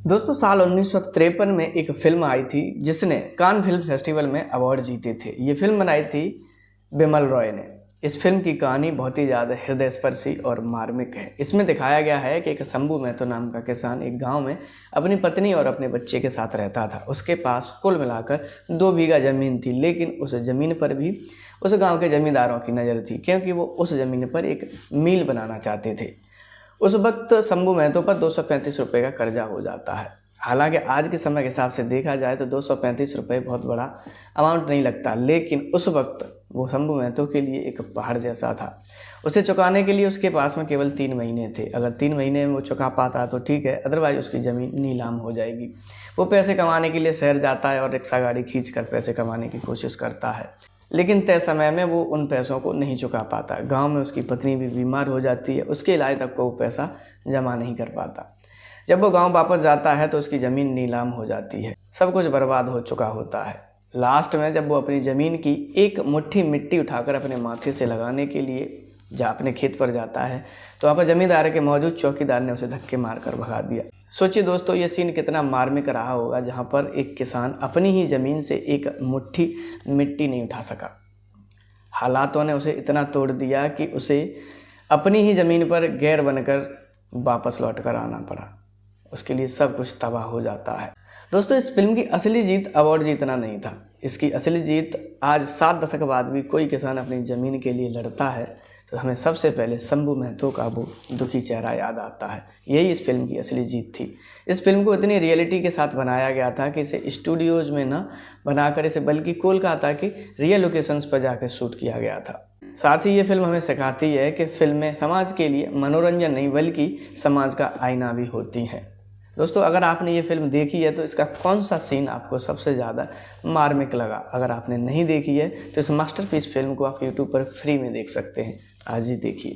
दोस्तों साल 1953 में एक फिल्म आई थी जिसने कान फिल्म फेस्टिवल में अवार्ड जीते थे। ये फिल्म बनाई थी बिमल रॉय ने। इस फिल्म की कहानी बहुत ही ज़्यादा हृदयस्पर्शी और मार्मिक है। इसमें दिखाया गया है कि एक शंभू महतो नाम का किसान एक गांव में अपनी पत्नी और अपने बच्चे के साथ रहता था। उसके पास कुल मिलाकर 2 बीघा ज़मीन थी, लेकिन उस ज़मीन पर भी उस गाँव के ज़मींदारों की नज़र थी, क्योंकि वो उस ज़मीन पर एक मिल बनाना चाहते थे। उस वक्त शंभू महतो पर 235 रुपये का कर्जा हो जाता है। हालांकि आज के समय के हिसाब से देखा जाए तो 235 रुपये बहुत बड़ा अमाउंट नहीं लगता, लेकिन उस वक्त वो शंभू महतो के लिए एक पहाड़ जैसा था। उसे चुकाने के लिए उसके पास में केवल 3 महीने थे। अगर 3 महीने में वो चुका पाता तो ठीक है, अदरवाइज उसकी ज़मीन नीलाम हो जाएगी। वो पैसे कमाने के लिए शहर जाता है और रिक्शा गाड़ी खींच कर पैसे कमाने की कोशिश करता है, लेकिन तय समय में वो उन पैसों को नहीं चुका पाता। गांव में उसकी पत्नी भी बीमार हो जाती है, उसके इलाज तक को वो पैसा जमा नहीं कर पाता। जब वो गांव वापस जाता है तो उसकी ज़मीन नीलाम हो जाती है, सब कुछ बर्बाद हो चुका होता है। लास्ट में जब वो अपनी ज़मीन की एक मुट्ठी मिट्टी उठाकर अपने माथे से लगाने के लिए अपने खेत पर जाता है तो वहाँ पर ज़मींदार के मौजूद चौकीदार ने उसे धक्के मारकर भगा दिया। सोचिए दोस्तों, ये सीन कितना मार्मिक रहा होगा, जहाँ पर एक किसान अपनी ही ज़मीन से एक मुट्ठी मिट्टी नहीं उठा सका। हालातों ने उसे इतना तोड़ दिया कि उसे अपनी ही ज़मीन पर गैर बनकर वापस लौट कर आना पड़ा। उसके लिए सब कुछ तबाह हो जाता है। दोस्तों, इस फिल्म की असली जीत अवार्ड जीतना नहीं था। इसकी असली जीत आज 7 दशक बाद भी कोई किसान अपनी ज़मीन के लिए लड़ता है तो हमें सबसे पहले शंभू महतो का वो दुखी चेहरा याद आता है। यही इस फिल्म की असली जीत थी। इस फिल्म को इतनी रियलिटी के साथ बनाया गया था कि इसे स्टूडियोज़ में ना बनाकर इसे बल्कि कोलकाता के रियल लोकेशंस पर जाकर शूट किया गया था। साथ ही ये फिल्म हमें सिखाती है कि फिल्में समाज के लिए मनोरंजन नहीं बल्कि समाज का आईना भी होती हैं। दोस्तों, अगर आपने ये फिल्म देखी है तो इसका कौन सा सीन आपको सबसे ज़्यादा मार्मिक लगा? अगर आपने नहीं देखी है तो इस मास्टरपीस फिल्म को आप यूट्यूब पर फ्री में देख सकते हैं। आज ही देखिए।